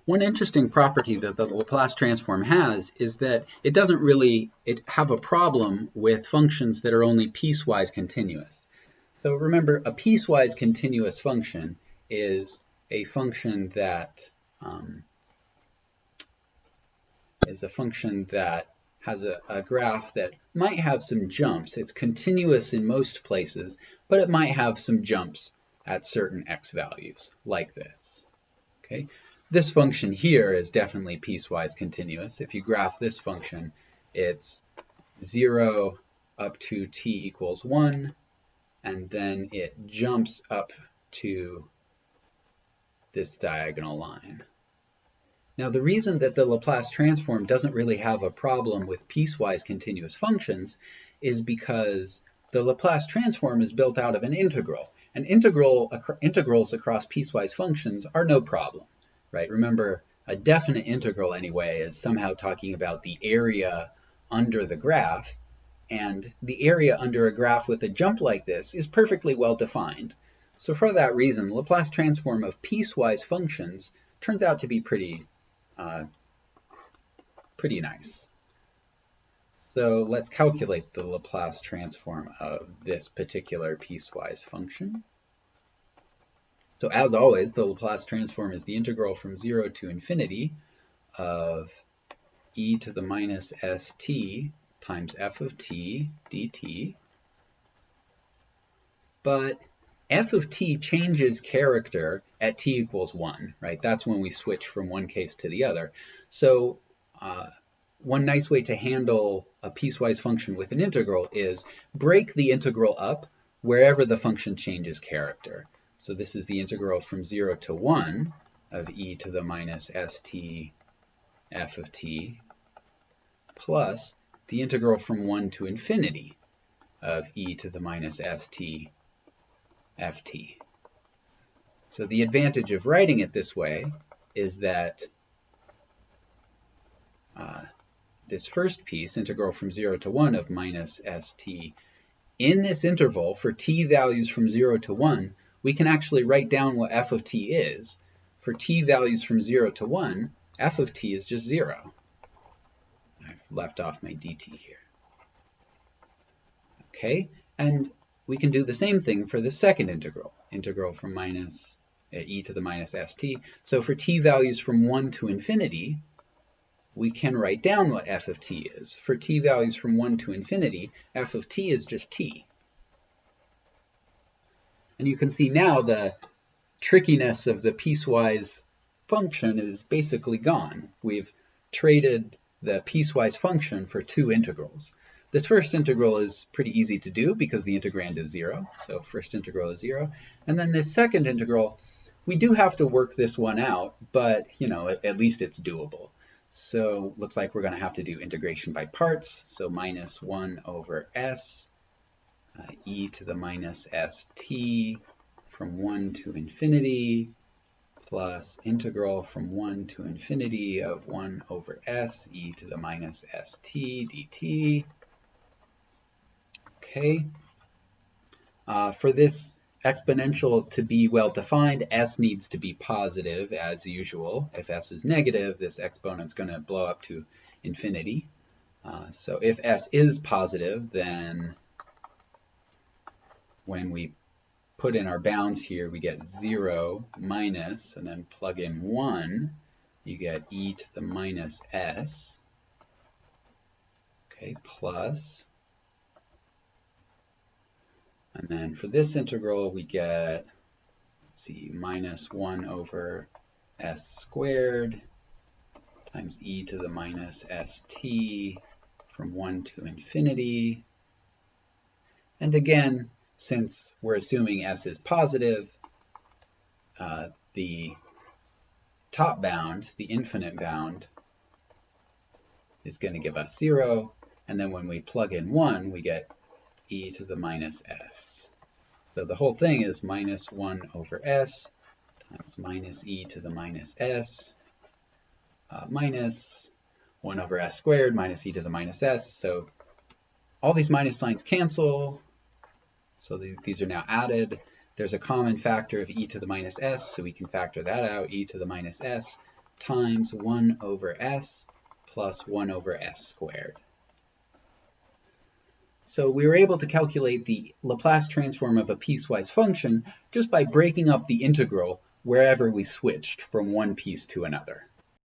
One interesting property that the Laplace transform has is that it doesn't really have a problem with functions that are only piecewise continuous. So remember, a piecewise continuous function is a function that has a graph that might have some jumps. It's continuous in most places, but it might have some jumps at certain x values, like this. Okay, this function here is definitely piecewise continuous. If you graph this function, it's 0 up to t equals 1, and then it jumps up to this diagonal line. Now, the reason that the Laplace transform doesn't really have a problem with piecewise continuous functions is because the Laplace transform is built out of an integral. And integrals across piecewise functions are no problem, right? Remember, a definite integral anyway is somehow talking about the area under the graph, and the area under a graph with a jump like this is perfectly well defined. So for that reason, the Laplace transform of piecewise functions turns out to be pretty nice. So let's calculate the Laplace transform of this particular piecewise function. So as always, the Laplace transform is the integral from 0 to infinity of e to the minus st times f of t dt. But f of t changes character at t equals 1, right? That's when we switch from one case to the other. So one nice way to handle a piecewise function with an integral is break the integral up wherever the function changes character. So this is the integral from 0 to 1 of e to the minus st f of t plus the integral from 1 to infinity of e to the minus st ft. So the advantage of writing it this way is that this first piece, integral from 0 to 1 of minus st, in this interval for t values from 0 to 1, we can actually write down what f of t is. For t values from 0 to 1, f of t is just 0. I've left off my dt here. Okay, and we can do the same thing for the second integral from minus e to the minus st. So for t values from 1 to infinity, we can write down what f of t is. For t values from 1 to infinity, f of t is just t. And you can see now the trickiness of the piecewise function is basically gone. We've traded the piecewise function for two integrals. This first integral is pretty easy to do because the integrand is 0. So first integral is 0. And then this second integral, we do have to work this one out, but at least it's doable. So looks like we're going to have to do integration by parts. So minus 1 over s e to the minus st from 1 to infinity plus integral from 1 to infinity of 1 over s e to the minus st dt. Okay. For this exponential to be well defined, s needs to be positive as usual. If s is negative, this exponent's going to blow up to infinity. So if s is positive, then when we put in our bounds here, we get 0 minus, and then plug in 1, you get e to the minus s, okay, plus, and then for this integral, we get, let's see, minus 1 over s squared times e to the minus st from 1 to infinity. And again, since we're assuming s is positive, the top bound, the infinite bound, is going to give us 0. And then when we plug in 1, we get e to the minus s. So the whole thing is minus 1 over s times minus e to the minus s minus 1 over s squared minus e to the minus s. So all these minus signs cancel. So these are now added. There's a common factor of e to the minus s, so we can factor that out. E to the minus s times 1 over s plus 1 over s squared. So we were able to calculate the Laplace transform of a piecewise function just by breaking up the integral wherever we switched from one piece to another.